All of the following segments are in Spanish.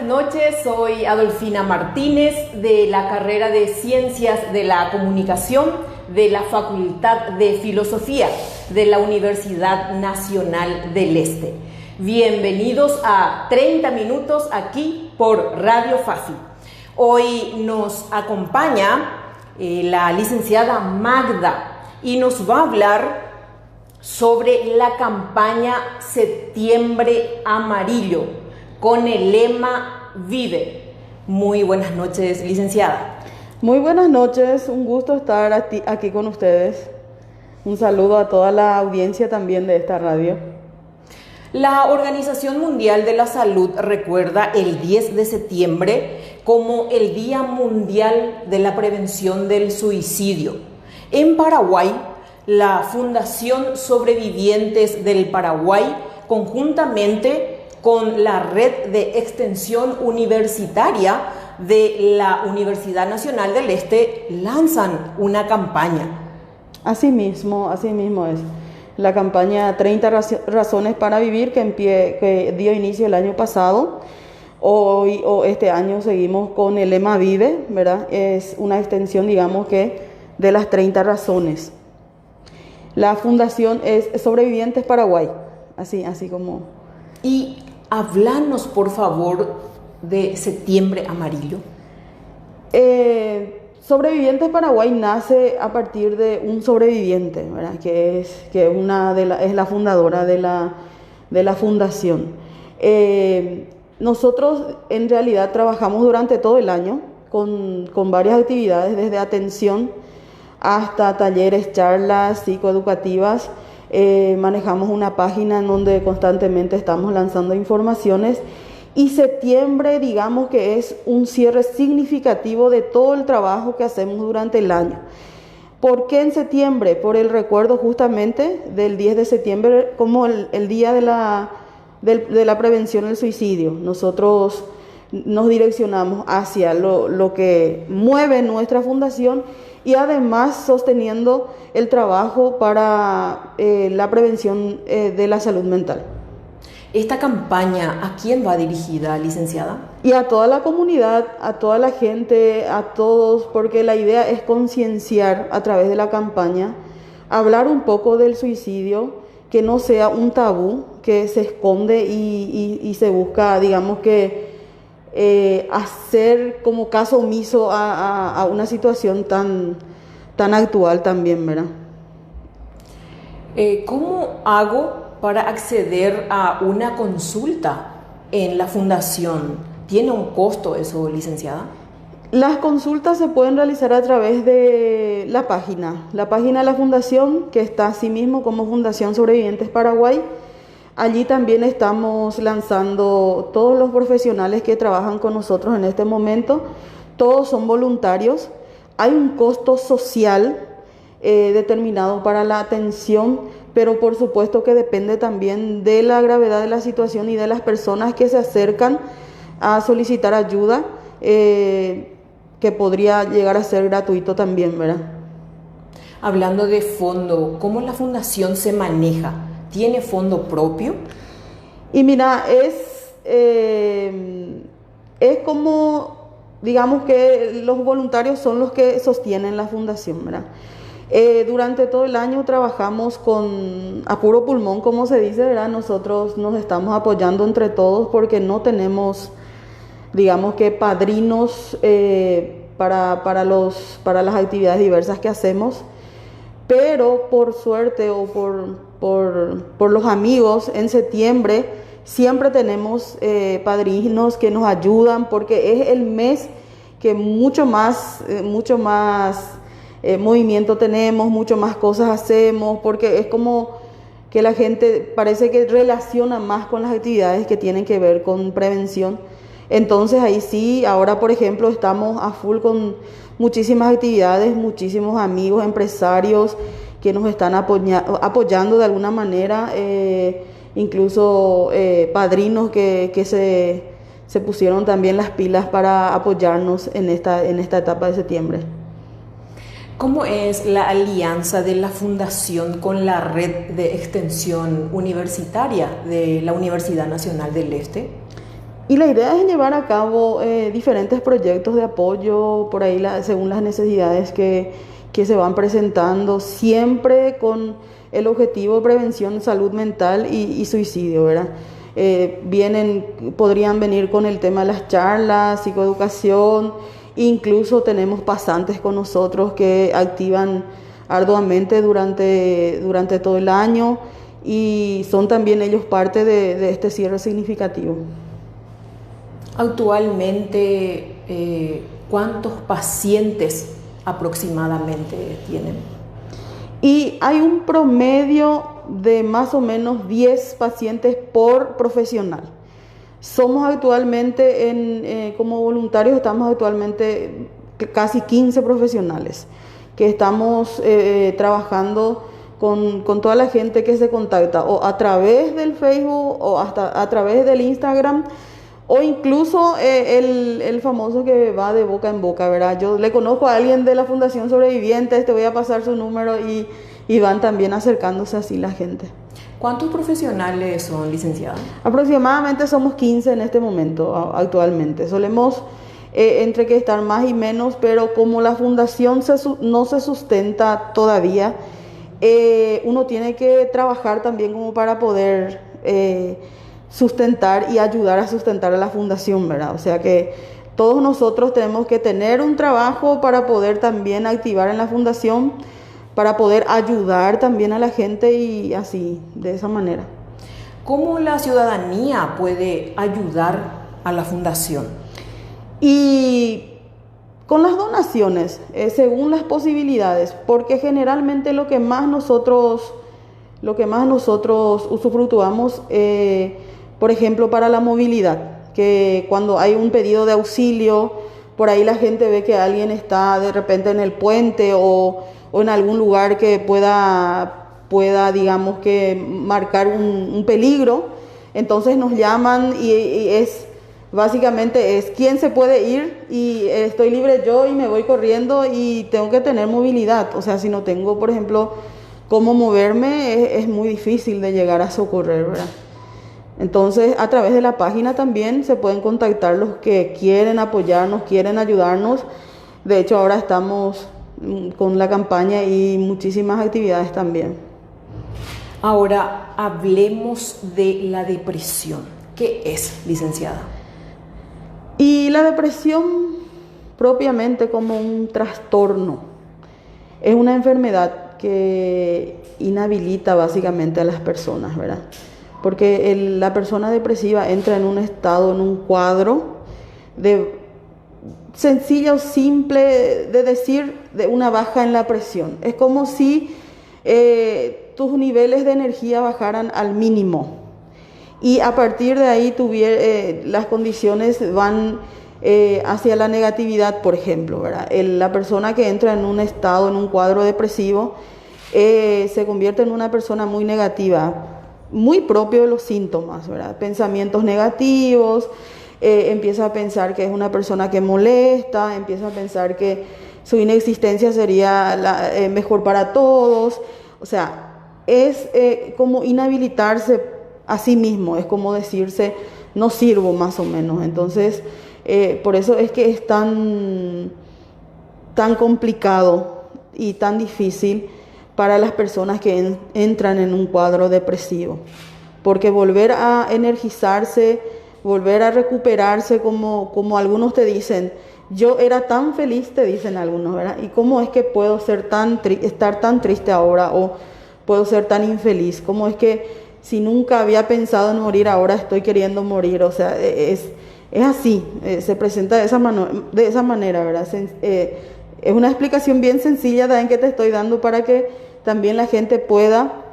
noches, soy Adolfina Martínez de la carrera de Ciencias de la Comunicación de la Facultad de Filosofía de la Universidad Nacional del Este. Bienvenidos a 30 minutos aquí por Radio FAFI. Hoy nos acompaña la licenciada Magda y nos va a hablar sobre la campaña Septiembre Amarillo con el lema Vive. Muy buenas noches, licenciada. Muy buenas noches, un gusto estar aquí con ustedes. Un saludo a toda la audiencia también de esta radio. La Organización Mundial de la Salud recuerda el 10 de septiembre como el Día Mundial de la Prevención del Suicidio. En Paraguay, la Fundación Sobrevivientes del Paraguay, conjuntamente con la Red de Extensión Universitaria de la Universidad Nacional del Este, lanzan una campaña. Así mismo es. La campaña 30 razones para vivir que dio inicio el año pasado. Hoy o este año seguimos con el lema Vive, ¿verdad? Es una extensión, digamos que, de las 30 razones. La fundación es Sobrevivientes Paraguay, así como. Y háblanos, por favor, de Septiembre Amarillo. Sobrevivientes Paraguay nace a partir de un sobreviviente, ¿verdad? Que es la fundadora de la fundación. Nosotros en realidad trabajamos durante todo el año con varias actividades, desde atención hasta talleres, charlas psicoeducativas. Manejamos una página en donde constantemente estamos lanzando informaciones. Y septiembre, digamos que es un cierre significativo de todo el trabajo que hacemos durante el año. ¿Por qué en septiembre? Por el recuerdo justamente del 10 de septiembre como el día de la prevención del suicidio. Nosotros nos direccionamos hacia lo que mueve nuestra fundación y además sosteniendo el trabajo para la prevención de la salud mental. ¿Esta campaña a quién va dirigida, licenciada? Y a toda la comunidad, a toda la gente, a todos, porque la idea es concienciar a través de la campaña, hablar un poco del suicidio, que no sea un tabú, que se esconde y se busca, digamos que, hacer como caso omiso a una situación tan actual también, ¿verdad? ¿Cómo hago para acceder a una consulta en la fundación? ¿Tiene un costo eso, licenciada? Las consultas se pueden realizar a través de la página de la fundación, que está así mismo como Fundación Sobrevivientes Paraguay. Allí también estamos lanzando todos los profesionales que trabajan con nosotros en este momento. Todos son voluntarios. Hay un costo social determinado para la atención, pero por supuesto que depende también de la gravedad de la situación y de las personas que se acercan a solicitar ayuda, que podría llegar a ser gratuito también, ¿verdad? Hablando de fondo, ¿cómo la fundación se maneja? ¿Tiene fondo propio? Y mira, es como, digamos que los voluntarios son los que sostienen la fundación, ¿verdad? Durante todo el año trabajamos a puro pulmón, como se dice, ¿verdad? Nosotros nos estamos apoyando entre todos porque no tenemos, digamos que, padrinos para las actividades diversas que hacemos. Pero por suerte o por los amigos, en septiembre siempre tenemos padrinos que nos ayudan, porque es el mes que mucho más movimiento tenemos, mucho más cosas hacemos, porque es como que la gente parece que relaciona más con las actividades que tienen que ver con prevención. Entonces ahí sí, ahora por ejemplo estamos a full con muchísimas actividades, muchísimos amigos, empresarios que nos están apoyando de alguna manera, incluso padrinos que se pusieron también las pilas para apoyarnos en esta etapa de septiembre. ¿Cómo es la alianza de la Fundación con la Red de Extensión Universitaria de la Universidad Nacional del Este? Y la idea es llevar a cabo diferentes proyectos de apoyo por ahí según las necesidades que se van presentando, siempre con el objetivo de prevención, salud mental y suicidio, ¿verdad? Podrían venir con el tema de las charlas, psicoeducación, incluso tenemos pasantes con nosotros que activan arduamente durante todo el año y son también ellos parte de este cierre significativo. Actualmente, ¿cuántos pacientes aproximadamente tienen? Y hay un promedio de más o menos 10 pacientes por profesional. Somos actualmente, como voluntarios, estamos actualmente casi 15 profesionales que estamos trabajando con toda la gente que se contacta o a través del Facebook o hasta a través del Instagram o incluso el famoso que va de boca en boca, ¿verdad? Yo le conozco a alguien de la Fundación Sobrevivientes, te voy a pasar su número y van también acercándose así la gente. ¿Cuántos profesionales son, licenciada? Aproximadamente somos 15 en este momento, actualmente. Solemos entre que estar más y menos, pero como la fundación no se sustenta todavía, uno tiene que trabajar también como para poder sustentar y ayudar a sustentar a la fundación, ¿verdad? O sea que todos nosotros tenemos que tener un trabajo para poder también activar en la fundación, para poder ayudar también a la gente y así, de esa manera. ¿Cómo la ciudadanía puede ayudar a la fundación? Y con las donaciones, según las posibilidades, porque generalmente lo que más nosotros usufructuamos, por ejemplo, para la movilidad, que cuando hay un pedido de auxilio, por ahí la gente ve que alguien está de repente en el puente o en algún lugar que pueda digamos que marcar un peligro, entonces nos llaman y básicamente es quién se puede ir y estoy libre yo y me voy corriendo y tengo que tener movilidad, o sea, si no tengo, por ejemplo, cómo moverme, es muy difícil de llegar a socorrer, ¿verdad? Entonces, a través de la página también se pueden contactar los que quieren apoyarnos, quieren ayudarnos. De hecho, ahora estamos con la campaña y muchísimas actividades también. Ahora, hablemos de la depresión. ¿Qué es, licenciada? Y la depresión, propiamente como un trastorno, es una enfermedad que inhabilita básicamente a las personas, ¿verdad? Porque la persona depresiva entra en un estado, en un cuadro sencillo o simple de decir, de una baja en la presión. Es como si tus niveles de energía bajaran al mínimo y a partir de ahí las condiciones van hacia la negatividad, por ejemplo, ¿verdad? La persona que entra en un estado, en un cuadro depresivo, se convierte en una persona muy negativa, muy propio de los síntomas, ¿verdad? Pensamientos negativos, empieza a pensar que es una persona que molesta, empieza a pensar que su inexistencia sería mejor para todos, o sea, es como inhabilitarse a sí mismo, es como decirse, no sirvo más o menos. Entonces, por eso es que es tan complicado y tan difícil para las personas que entran en un cuadro depresivo, porque volver a energizarse, volver a recuperarse, como algunos te dicen, yo era tan feliz, te dicen algunos, ¿verdad? ¿Y cómo es que puedo estar tan triste ahora o puedo ser tan infeliz? ¿Cómo es que si nunca había pensado en morir, ahora estoy queriendo morir? O sea, es así, se presenta de esa manera, ¿verdad? Es una explicación bien sencilla también que te estoy dando para que también la gente pueda,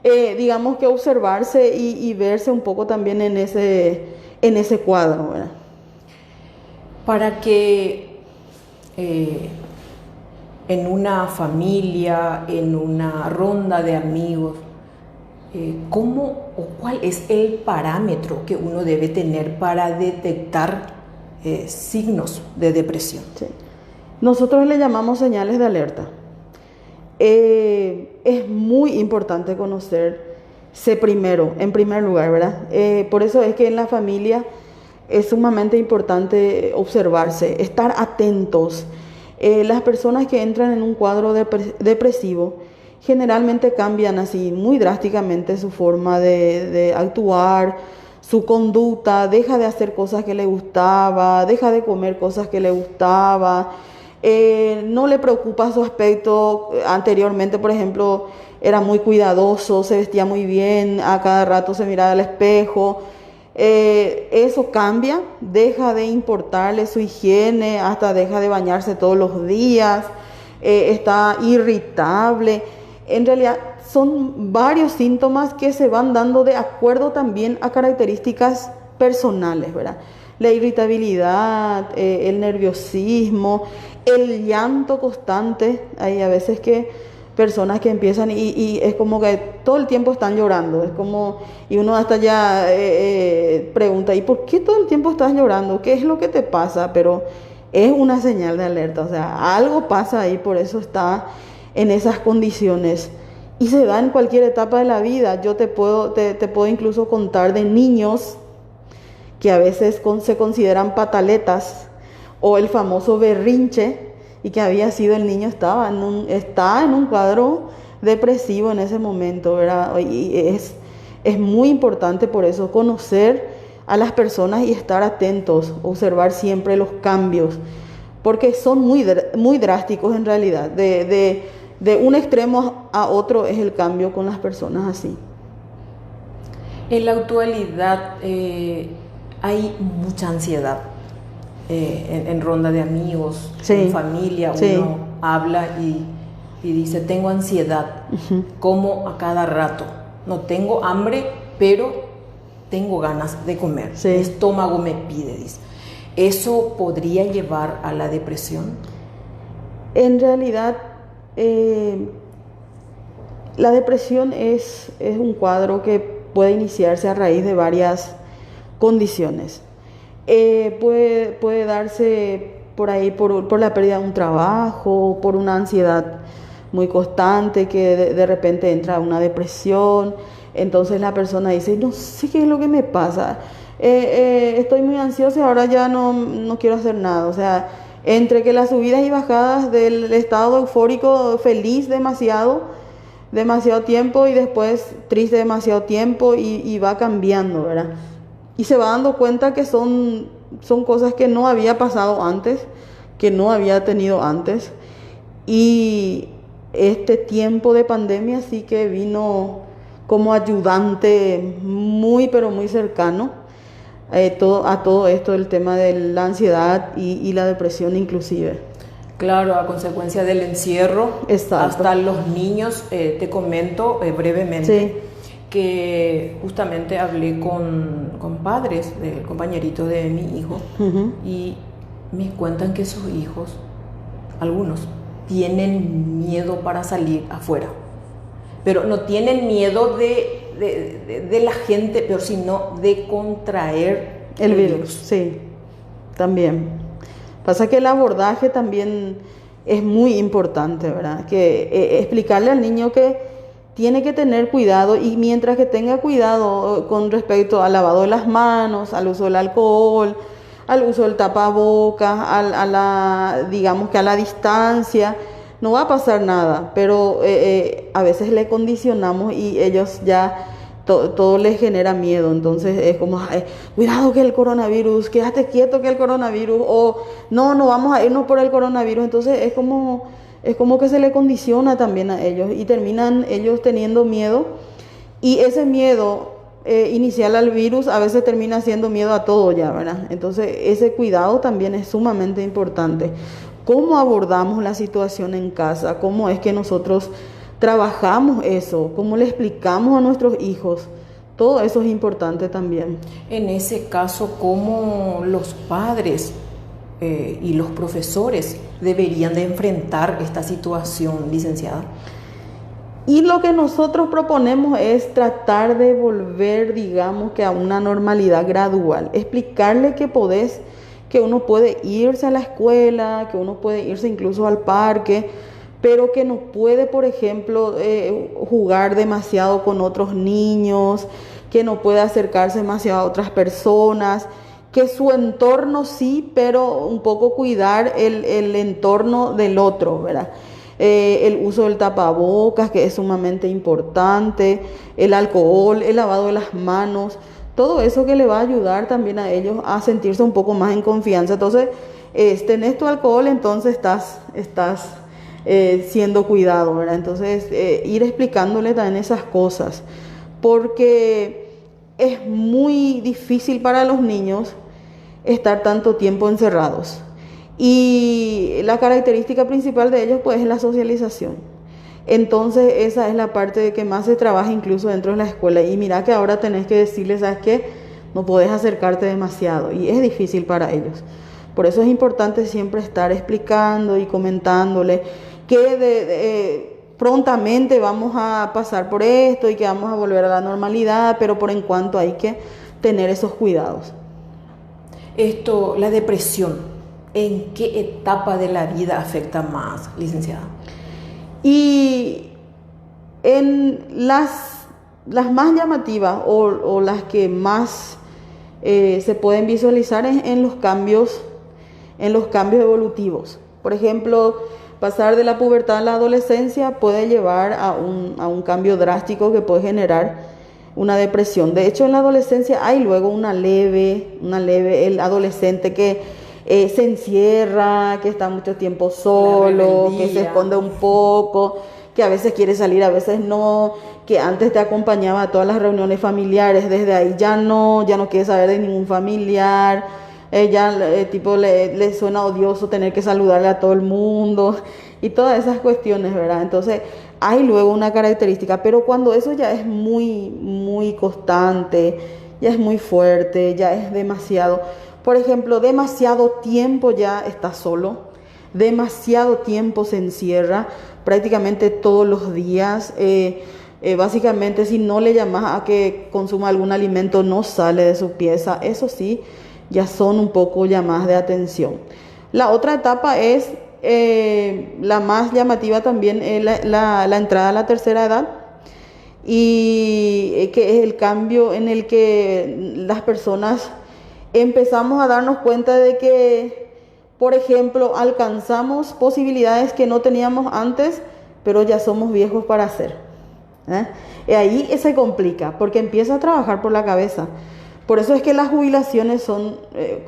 digamos que observarse y verse un poco también en ese cuadro, ¿verdad? Para que en una familia, en una ronda de amigos, ¿cómo o cuál es el parámetro que uno debe tener para detectar signos de depresión? Sí. Nosotros le llamamos señales de alerta. Es muy importante conocerse primero, en primer lugar, ¿verdad? Por eso es que en la familia es sumamente importante observarse, estar atentos. Las personas que entran en un cuadro depresivo generalmente cambian así muy drásticamente su forma de actuar, su conducta, deja de hacer cosas que le gustaba, deja de comer cosas que le gustaba, no le preocupa su aspecto. Anteriormente, por ejemplo, era muy cuidadoso, se vestía muy bien, a cada rato se miraba al espejo. Eso cambia, deja de importarle su higiene, hasta deja de bañarse todos los días, está irritable. En realidad son varios síntomas que se van dando de acuerdo también a características personales, ¿verdad? La irritabilidad, el nerviosismo, el llanto constante. Hay a veces que personas que empiezan y es como que todo el tiempo están llorando, es como, y uno hasta ya pregunta, ¿y por qué todo el tiempo estás llorando? ¿Qué es lo que te pasa? Pero es una señal de alerta, o sea, algo pasa ahí, por eso está en esas condiciones. Y se da en cualquier etapa de la vida. Yo te puedo incluso contar de niños que a veces se consideran pataletas, o el famoso berrinche, y que había sido el niño está en un cuadro depresivo en ese momento, ¿verdad? Y es muy importante por eso conocer a las personas y estar atentos, observar siempre los cambios, porque son muy drásticos en realidad. De un extremo a otro es el cambio con las personas así. En la actualidad hay mucha ansiedad. En ronda de amigos, sí, en familia, sí, uno habla y dice, tengo ansiedad, como a cada rato, no tengo hambre, pero tengo ganas de comer, sí. Mi estómago me pide, dice. ¿Eso podría llevar a la depresión? En realidad, la depresión es un cuadro que puede iniciarse a raíz de varias condiciones. Puede darse por ahí por la pérdida de un trabajo, por una ansiedad muy constante que de repente entra una depresión. Entonces la persona dice, no sé qué es lo que me pasa, estoy muy ansiosa y ahora ya no quiero hacer nada. O sea, entre que las subidas y bajadas del estado eufórico feliz demasiado tiempo y después triste demasiado tiempo y va cambiando, ¿verdad? Y se va dando cuenta que son cosas que no había pasado antes, que no había tenido antes. Y este tiempo de pandemia sí que vino como ayudante muy, pero muy cercano a todo esto, el tema de la ansiedad y la depresión inclusive. Claro, a consecuencia del encierro, exacto, hasta los niños, te comento brevemente. Sí. Que justamente hablé con padres del compañerito de mi hijo, y me cuentan que sus hijos, algunos, tienen miedo para salir afuera, pero no tienen miedo de la gente, pero sino de contraer el virus. Sí, también. Pasa que el abordaje también es muy importante, ¿verdad? Que explicarle al niño que tiene que tener cuidado, y mientras que tenga cuidado con respecto al lavado de las manos, al uso del alcohol, al uso del tapabocas, digamos que a la distancia, no va a pasar nada. Pero a veces le condicionamos y ellos ya todo les genera miedo. Entonces es como, cuidado que el coronavirus, quédate quieto que el coronavirus, o no vamos a irnos por el coronavirus. Entonces es como que se le condiciona también a ellos y terminan ellos teniendo miedo, y ese miedo inicial al virus a veces termina siendo miedo a todo ya, ¿verdad? Entonces ese cuidado también es sumamente importante. ¿Cómo abordamos la situación en casa? ¿Cómo es que nosotros trabajamos eso? ¿Cómo le explicamos a nuestros hijos? Todo eso es importante también. En ese caso, ¿cómo los padres y los profesores deberían de enfrentar esta situación, licenciada? Y lo que nosotros proponemos es tratar de volver, digamos, que a una normalidad gradual. Explicarle que uno puede irse a la escuela, que uno puede irse incluso al parque, pero que no puede, por ejemplo, jugar demasiado con otros niños, que no puede acercarse demasiado a otras personas. que su entorno sí, pero un poco cuidar el entorno del otro, ¿verdad? El uso del tapabocas, que es sumamente importante, el alcohol, el lavado de las manos, todo eso que le va a ayudar también a ellos a sentirse un poco más en confianza. Entonces, tenés tu alcohol, entonces estás siendo cuidado, ¿verdad? Entonces, ir explicándole también esas cosas, porque es muy difícil para los niños estar tanto tiempo encerrados. Y la característica principal de ellos pues es la socialización. Entonces esa es la parte de que más se trabaja incluso dentro de la escuela. Y mira que ahora tenés que decirles, ¿sabes qué? No podés acercarte demasiado. Y es difícil para ellos. Por eso es importante siempre estar explicando y comentándole que prontamente vamos a pasar por esto y que vamos a volver a la normalidad, pero por en cuanto hay que tener esos cuidados. La depresión, ¿en qué etapa de la vida afecta más, licenciada? Y en las más llamativas o las que más se pueden visualizar es en los cambios evolutivos. Por ejemplo, pasar de la pubertad a la adolescencia puede llevar a un cambio drástico que puede generar una depresión. De hecho, en la adolescencia hay luego una leve, el adolescente que se encierra, que está mucho tiempo solo, que se esconde un poco, que a veces quiere salir, a veces no, que antes te acompañaba a todas las reuniones familiares, desde ahí ya no quiere saber de ningún familiar, le suena odioso tener que saludarle a todo el mundo y todas esas cuestiones, ¿verdad? Entonces hay luego una característica, pero cuando eso ya es muy, muy constante, ya es muy fuerte, ya es demasiado, por ejemplo, demasiado tiempo ya está solo, demasiado tiempo se encierra, prácticamente todos los días, básicamente si no le llamas a que consuma algún alimento no sale de su pieza, eso sí, ya son un poco llamadas de atención. La otra etapa es la más llamativa también, la entrada a la tercera edad, y que es el cambio en el que las personas empezamos a darnos cuenta de que, por ejemplo, alcanzamos posibilidades que no teníamos antes, pero ya somos viejos para hacer. Y ahí se complica, porque empieza a trabajar por la cabeza. Por eso es que las jubilaciones son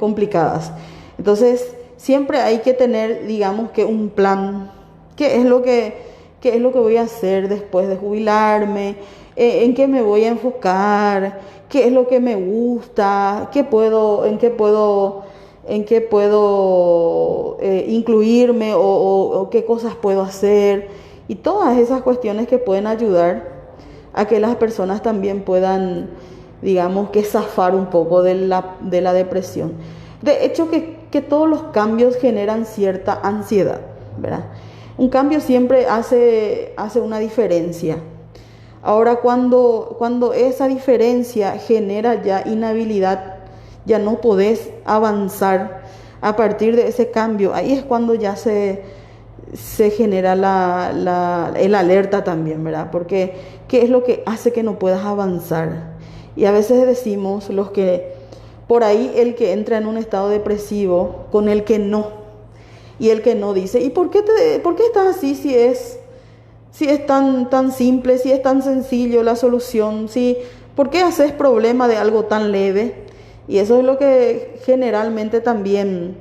complicadas. Entonces, siempre hay que tener, digamos, que un plan. ¿Qué es lo que voy a hacer después de jubilarme? ¿En qué me voy a enfocar? ¿Qué es lo que me gusta? ¿En qué puedo incluirme o qué cosas puedo hacer? Y todas esas cuestiones que pueden ayudar a que las personas también puedan, digamos, que zafar un poco de la depresión. De hecho, que todos los cambios generan cierta ansiedad, ¿verdad? Un cambio siempre hace una diferencia. Ahora, cuando esa diferencia genera ya inhabilidad, ya no podés avanzar a partir de ese cambio, ahí es cuando ya se genera el alerta también, ¿verdad? Porque ¿qué es lo que hace que no puedas avanzar? Y a veces decimos los que, por ahí el que entra en un estado depresivo con el que no, y el que no dice, ¿y por qué estás así si es tan simple, si es tan sencillo la solución? ¿Por qué haces problema de algo tan leve? Y eso es lo que generalmente también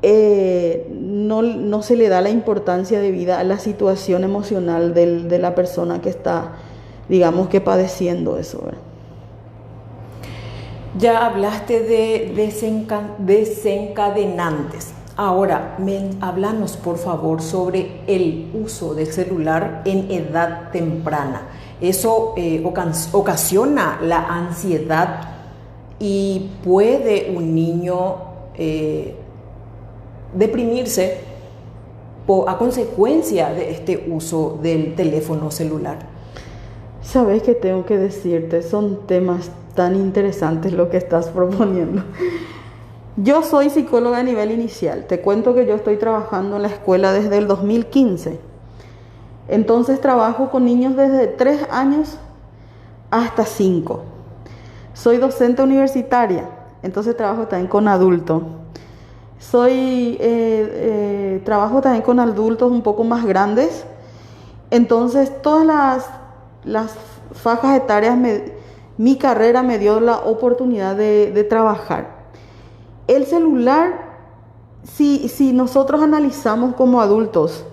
no se le da la importancia debida a la situación emocional de la persona que está, digamos, que padeciendo eso, ¿verdad? Ya hablaste de desencadenantes. Ahora, háblanos por favor sobre el uso del celular en edad temprana. Eso ocasiona la ansiedad y puede un niño deprimirse a consecuencia de este uso del teléfono celular. Sabes que tengo que decirte, son temas tan interesantes lo que estás proponiendo. Yo soy psicóloga a nivel inicial. Te cuento que yo estoy trabajando en la escuela desde el 2015. Entonces trabajo con niños desde 3 años hasta 5. Soy docente universitaria. entonces trabajo también con adultos. Trabajo también con adultos un poco más grandes. Entonces, todas las fajas etarias, mi carrera me dio la oportunidad de trabajar. El celular, si nosotros analizamos como adultos,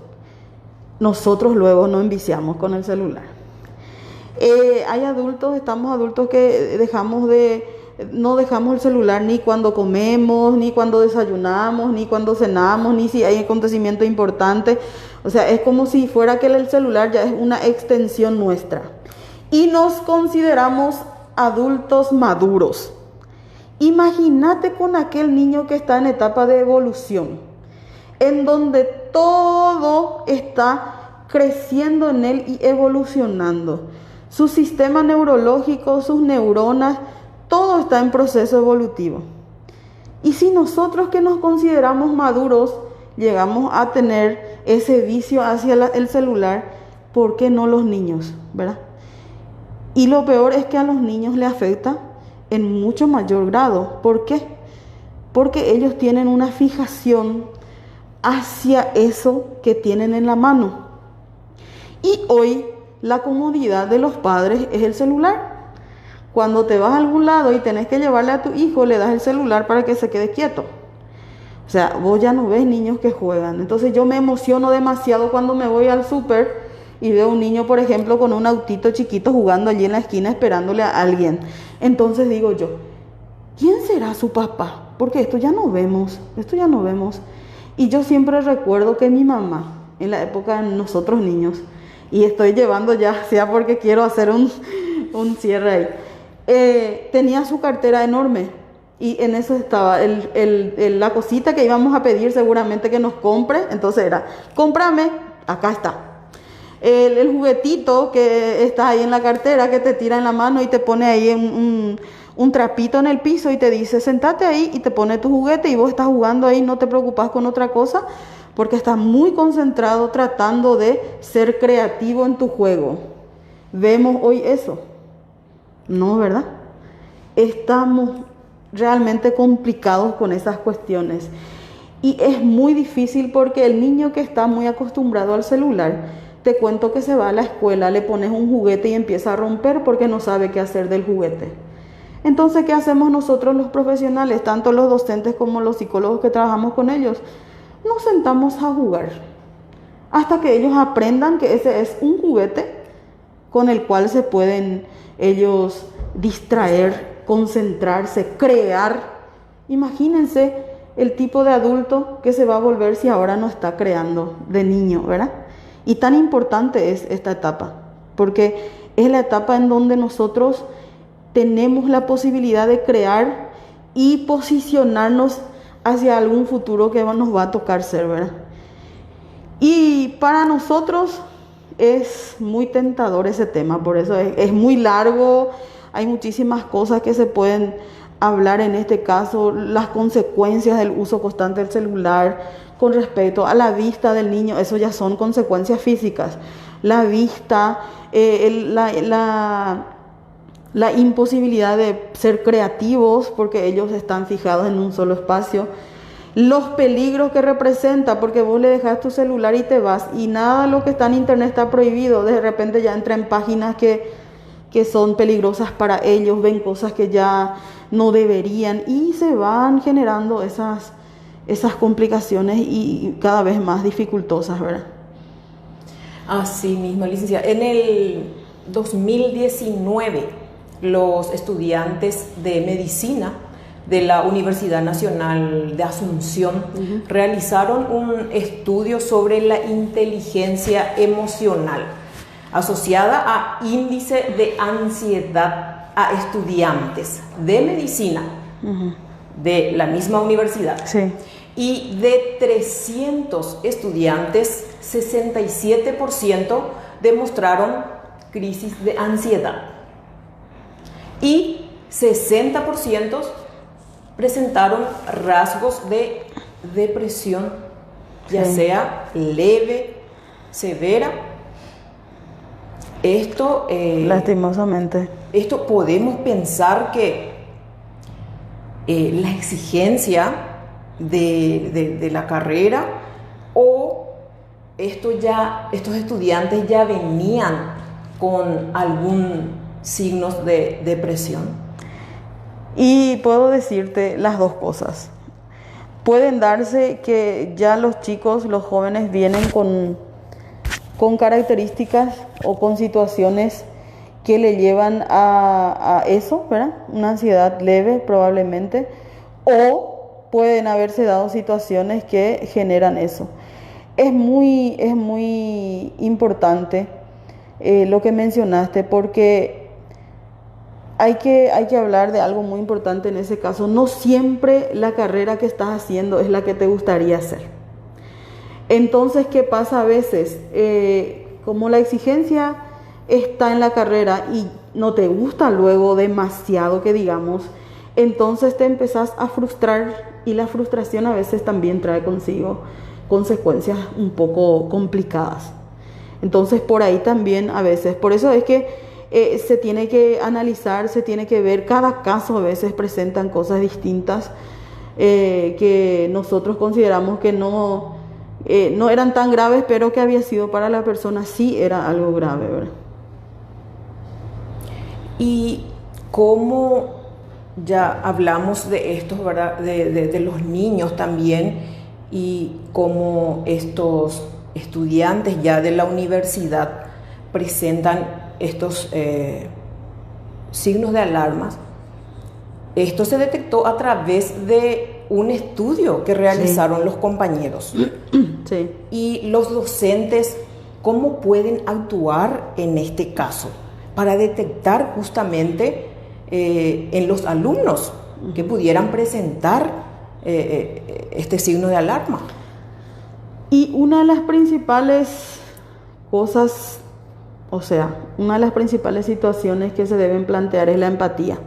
nosotros luego no enviciamos con el celular. Estamos adultos que no dejamos el celular ni cuando comemos, ni cuando desayunamos, ni cuando cenamos, ni si hay acontecimiento importante. O sea, es como si fuera que el celular ya es una extensión nuestra. Y nos consideramos adultos maduros. Imagínate con aquel niño que está en etapa de evolución, en donde todo está creciendo en él y evolucionando. Su sistema neurológico, sus neuronas, todo está en proceso evolutivo. Y si nosotros que nos consideramos maduros llegamos a tener ese vicio hacia el celular, ¿por qué no los niños? ¿Verdad? Y lo peor es que a los niños les afecta en mucho mayor grado. ¿Por qué? Porque ellos tienen una fijación hacia eso que tienen en la mano. Y hoy la comodidad de los padres es el celular. Cuando te vas a algún lado y tenés que llevarle a tu hijo, le das el celular para que se quede quieto. O sea, vos ya no ves niños que juegan. Entonces yo me emociono demasiado cuando me voy al súper y veo un niño, por ejemplo, con un autito chiquito jugando allí en la esquina esperándole a alguien. Entonces digo yo, ¿quién será su papá? Porque esto ya no vemos. Y yo siempre recuerdo que mi mamá, en la época de nosotros niños, y estoy llevando ya, sea porque quiero hacer un cierre ahí, tenía su cartera enorme y en eso estaba la cosita que íbamos a pedir seguramente que nos compre. Entonces era, cómprame, acá está. El juguetito que está ahí en la cartera, que te tira en la mano y te pone ahí un trapito en el piso y te dice, sentate ahí, y te pone tu juguete y vos estás jugando ahí, no te preocupas con otra cosa, porque estás muy concentrado tratando de ser creativo en tu juego. ¿Vemos hoy eso? No, ¿verdad? Estamos realmente complicados con esas cuestiones. Y es muy difícil porque el niño que está muy acostumbrado al celular, te cuento que se va a la escuela, le pones un juguete y empieza a romper porque no sabe qué hacer del juguete. Entonces, ¿qué hacemos nosotros los profesionales, tanto los docentes como los psicólogos que trabajamos con ellos? Nos sentamos a jugar hasta que ellos aprendan que ese es un juguete con el cual se pueden ellos distraer, concentrarse, crear. Imagínense el tipo de adulto que se va a volver si ahora no está creando de niño, ¿verdad? Y tan importante es esta etapa, porque es la etapa en donde nosotros tenemos la posibilidad de crear y posicionarnos hacia algún futuro que nos va a tocar ser, ¿verdad? Y para nosotros es muy tentador ese tema, por eso es muy largo, hay muchísimas cosas que se pueden hablar en este caso, las consecuencias del uso constante del celular con respecto a la vista del niño, eso ya son consecuencias físicas, la vista, la imposibilidad de ser creativos porque ellos están fijados en un solo espacio, los peligros que representa porque vos le dejas tu celular y te vas y nada de lo que está en internet está prohibido, de repente ya entra en páginas que son peligrosas para ellos, ven cosas que ya no deberían y se van generando esas complicaciones y cada vez más dificultosas, ¿verdad? Así mismo, licenciada. En el 2019, los estudiantes de medicina de la Universidad Nacional de Asunción realizaron un estudio sobre la inteligencia emocional asociada a índice de ansiedad a estudiantes de medicina de la misma universidad. Sí. Y de 300 estudiantes, 67% demostraron crisis de ansiedad y 60% presentaron rasgos de depresión, ya sea leve, severa. Lastimosamente. Esto podemos pensar que la exigencia de la carrera, o estos estudiantes ya venían con algún signos de depresión? Y puedo decirte las dos cosas. Pueden darse que ya los chicos, los jóvenes vienen con características o con situaciones que le llevan a eso, ¿verdad? Una ansiedad leve probablemente, o pueden haberse dado situaciones que generan eso. Es muy importante lo que mencionaste, porque hay que hablar de algo muy importante en ese caso. No siempre la carrera que estás haciendo es la que te gustaría hacer. Entonces, ¿qué pasa a veces? Como la exigencia está en la carrera y no te gusta luego demasiado, que digamos, entonces te empezás a frustrar, y la frustración a veces también trae consigo consecuencias un poco complicadas. Entonces, por ahí también a veces, por eso es que se tiene que analizar, se tiene que ver, cada caso a veces presentan cosas distintas que nosotros consideramos que no eran tan graves, pero que había sido para la persona sí era algo grave, ¿verdad? Y como ya hablamos de estos, ¿verdad? De los niños también, y como estos estudiantes ya de la universidad presentan estos signos de alarmas. Esto se detectó a través de un estudio que realizaron los compañeros. Sí. Y los docentes, ¿cómo pueden actuar en este caso para detectar justamente en los alumnos que pudieran presentar este signo de alarma? Y una de las principales cosas, o sea, una de las principales situaciones que se deben plantear es la empatía.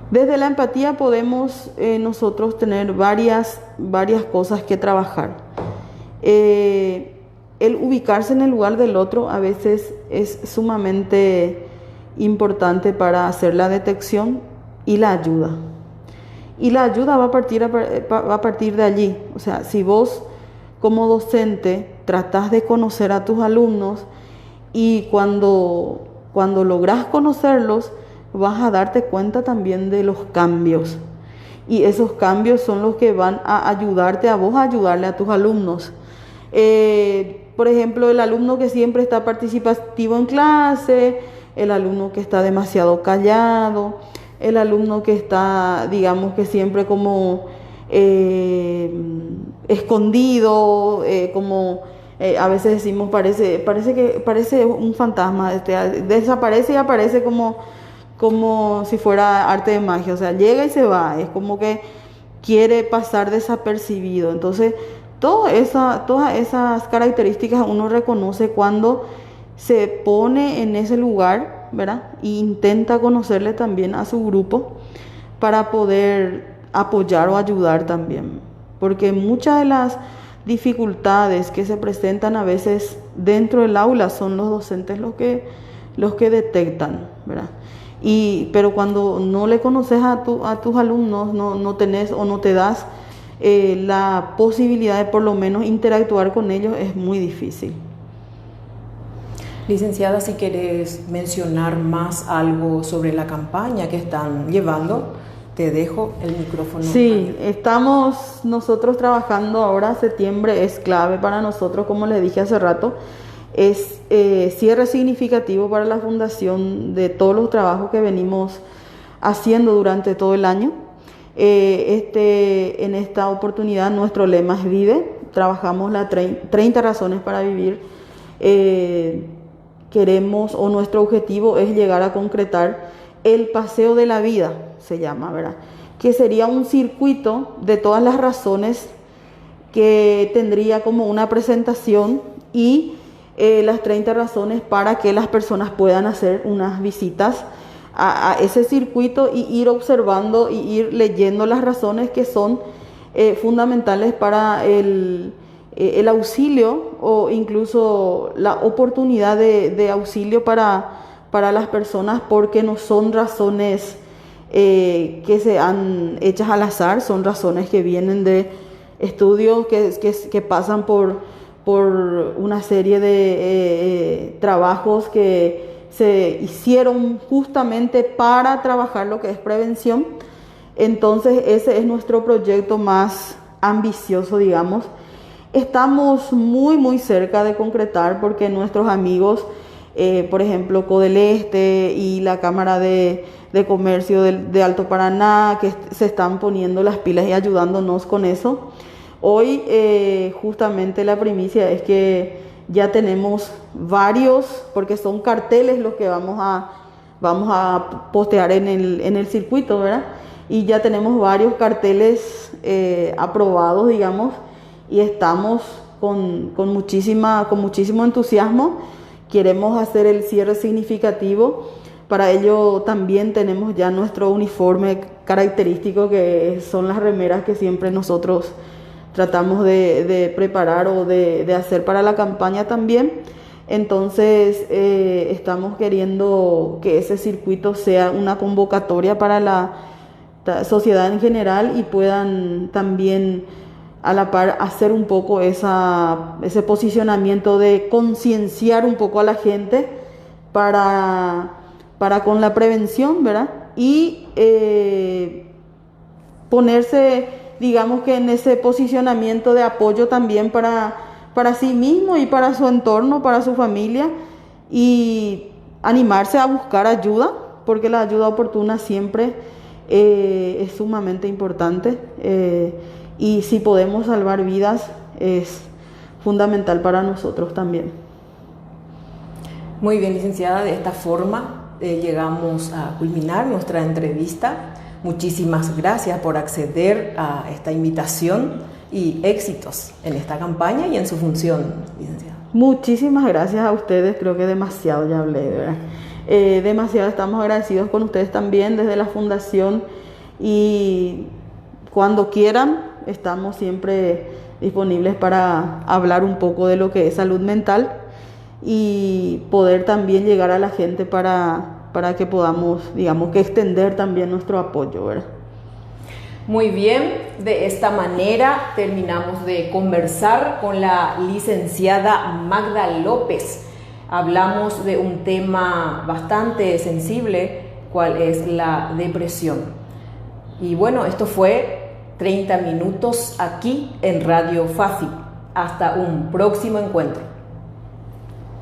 Desde la empatía podemos nosotros tener varias cosas que trabajar. El ubicarse en el lugar del otro a veces es sumamente importante para hacer la detección y la ayuda. Y la ayuda va a partir de allí. O sea, si vos como docente tratás de conocer a tus alumnos, y cuando lográs conocerlos, vas a darte cuenta también de los cambios. Y esos cambios son los que van a ayudarte a vos a ayudarle a tus alumnos. Por ejemplo, el alumno que siempre está participativo en clase, el alumno que está demasiado callado, el alumno que está, digamos, que siempre como escondido, a veces decimos parece un fantasma, desaparece y aparece como si fuera arte de magia, o sea, llega y se va, es como que quiere pasar desapercibido. Entonces, todas esas características uno reconoce cuando se pone en ese lugar, ¿verdad? E intenta conocerle también a su grupo para poder apoyar o ayudar también. Porque muchas de las dificultades que se presentan a veces dentro del aula son los docentes los que detectan, ¿verdad? Pero cuando no le conoces a tus alumnos, no tenés o no te das la posibilidad de por lo menos interactuar con ellos, es muy difícil. Licenciada, si quieres mencionar más algo sobre la campaña que están llevando, te dejo el micrófono. Sí, estamos nosotros trabajando ahora. Septiembre es clave para nosotros, como les dije hace rato. Es cierre significativo para la fundación de todos los trabajos que venimos haciendo durante todo el año. En esta oportunidad nuestro lema es Vive. Trabajamos las 30 razones para vivir. Queremos, o nuestro objetivo es llegar a concretar el paseo de la vida, se llama, ¿verdad? Que sería un circuito de todas las razones que tendría como una presentación, y las 30 razones para que las personas puedan hacer unas visitas a ese circuito y ir observando y ir leyendo las razones que son fundamentales para el auxilio, o incluso la oportunidad de auxilio para las personas, porque no son razones que se han hechas al azar, son razones que vienen de estudios que pasan por una serie de trabajos que se hicieron justamente para trabajar lo que es prevención. Entonces ese es nuestro proyecto más ambicioso, digamos. Estamos muy cerca de concretar porque nuestros amigos, por ejemplo, Codeleste y la Cámara de Comercio de Alto Paraná, que se están poniendo las pilas y ayudándonos con eso. Hoy justamente la primicia es que ya tenemos varios, porque son carteles los que vamos a postear en el circuito, ¿verdad? Y ya tenemos varios carteles aprobados, digamos, y estamos con muchísimo entusiasmo. Queremos hacer el cierre significativo. Para ello también tenemos ya nuestro uniforme característico, que son las remeras que siempre nosotros tratamos de preparar o de hacer para la campaña también. Entonces estamos queriendo que ese circuito sea una convocatoria para la sociedad en general y puedan también a la par hacer un poco ese posicionamiento de concienciar un poco a la gente para con la prevención, ¿verdad? Y ponerse, digamos que en ese posicionamiento de apoyo también para sí mismo y para su entorno, para su familia, y animarse a buscar ayuda, porque la ayuda oportuna siempre es sumamente importante, y si podemos salvar vidas es fundamental para nosotros también. Muy bien, licenciada, de esta forma llegamos a culminar nuestra entrevista. Muchísimas gracias por acceder a esta invitación y éxitos en esta campaña y en su función, licenciada. Muchísimas gracias a ustedes, creo que demasiado ya hablé, ¿verdad? Demasiado estamos agradecidos con ustedes también desde la Fundación, y cuando quieran estamos siempre disponibles para hablar un poco de lo que es salud mental y poder también llegar a la gente para que podamos, digamos, que extender también nuestro apoyo, ¿verdad? Muy bien, de esta manera terminamos de conversar con la licenciada Magda López. Hablamos de un tema bastante sensible, cuál es la depresión. Y bueno, esto fue 30 minutos aquí en Radio FAFI. Hasta un próximo encuentro.